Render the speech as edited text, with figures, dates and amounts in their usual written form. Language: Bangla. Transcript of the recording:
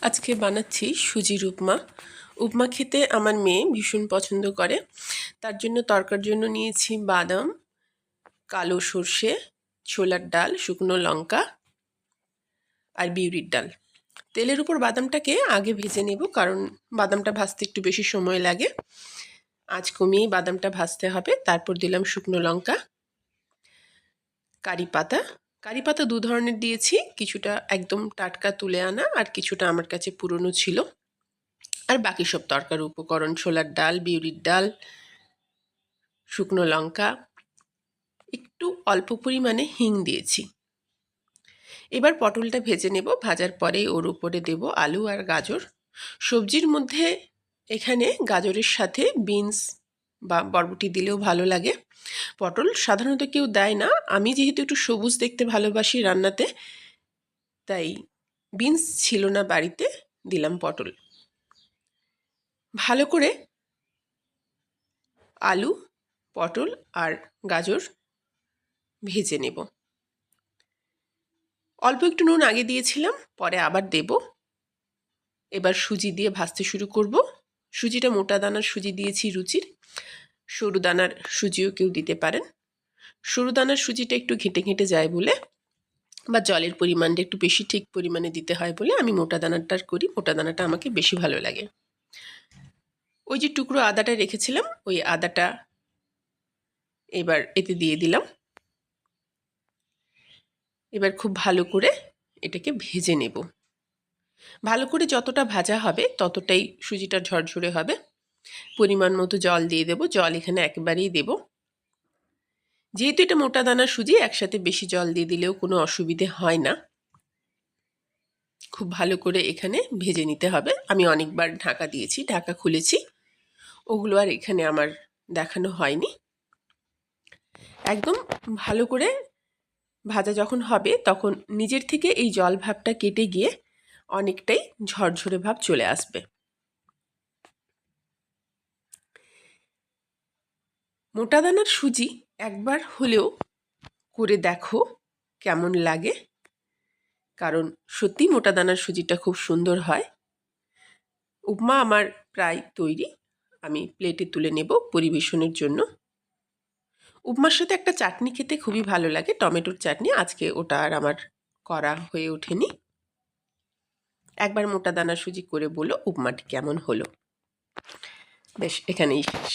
আজকে বানাচ্ছি সুজির উপমা। উপমা খেতে আমার মেয়ে ভীষণ পছন্দ করে। তার জন্য তরকার জন্য নিয়েছি বাদাম, কালো সর্ষে, ছোলার ডাল, শুকনো লঙ্কা আর বিউলির ডাল। তেলের উপর বাদামটাকে আগে ভেজে নেব, কারণ বাদামটা ভাজতে একটু বেশি সময় লাগে। আঁচ কমিয়েই বাদামটা ভাজতে হবে। তারপর দিলাম শুকনো লঙ্কা, কারি পাতা। কারি পাতা দু ধরনের দিয়েছি, কিছুটা একদম টাটকা তুলে আনা আর কিছুটা আমার কাছে পুরনো ছিল। আর বাকি সব তরকারি উপকরণ, ছোলার ডাল, বিউলির ডাল, শুকনো লঙ্কা, একটু অল্প পরিমাণে হিং দিয়েছি। এবার পটলটা ভেজে নেব। ভাজার পরে ওর উপরে দেব আলু আর গাজর। সবজির মধ্যে এখানে গাজরের সাথে বিনস বা বরবটি দিলেও ভালো লাগে। পটল সাধারণত কেউ দেয় না, আমি যেহেতু একটু সবুজ দেখতে ভালোবাসি রান্নাতে, তাই বিনস ছিল না বাড়িতে, দিলাম পটল। ভালো করে আলু, পটল আর গাজর ভেজে নেব। অল্প একটু নুন আগে দিয়েছিলাম, পরে আবার দেব। এবার সুজি দিয়ে ভাজতে শুরু করব। সুজিটা মোটা দানার সুজি দিয়েছি রুচির, সরু দানার সুজিও কেউ দিতে পারেন। সরু দানার সুজিটা একটু ঘেঁটে ঘেঁটে যায় বলে, বা জলের পরিমাণটা একটু বেশি ঠিক পরিমাণে দিতে হয় বলে আমি মোটা দানারটার করি। মোটা দানাটা আমাকে বেশি ভালো লাগে। ওই যে টুকরো আদাটা রেখেছিলাম, ওই আদাটা এবার এতে দিয়ে দিলাম। এবার খুব ভালো করে এটাকে ভেজে নেব। ভালো করে যতটা ভাজা হবে ততটাই সুজিটা ঝরঝরে হবে। পরিমাণ মতো জল দিয়ে দেব। জল এখানে একেবারেই দেব। যেহেতু এটা মোটা দানার সুজি, একসাথে বেশি জল দিয়ে দিলেও কোনো অসুবিধে হয় না। খুব ভালো করে এখানে ভেজে নিতে হবে। আমি অনেকবার ঢাকা দিয়েছি, ঢাকা খুলেছি, ওগুলো আর এখানে আমার দেখানো হয়নি। একদম ভালো করে ভাজা যখন হবে তখন নিজের থেকে এই জল ভাবটা কেটে গিয়ে অনেকটাই ঝরঝরে ভাব চলে আসবে। মোটা দানার সুজি একবার হলেও করে দেখো কেমন লাগে, কারণ সত্যি মোটা দানার সুজিটা খুব সুন্দর হয়। উপমা আমার প্রায় তৈরি। আমি প্লেটে তুলে নেব পরিবেশনের জন্য। উপমার সাথে একটা চাটনি খেতে খুবই ভালো লাগে, টমেটোর চাটনি। আজকে ওটা আর আমার করা হয়ে ওঠেনি। একবার মোটা দানার সুজি করে বলো উপমাটি কেমন হলো। বেশ, এখানেই শেষ।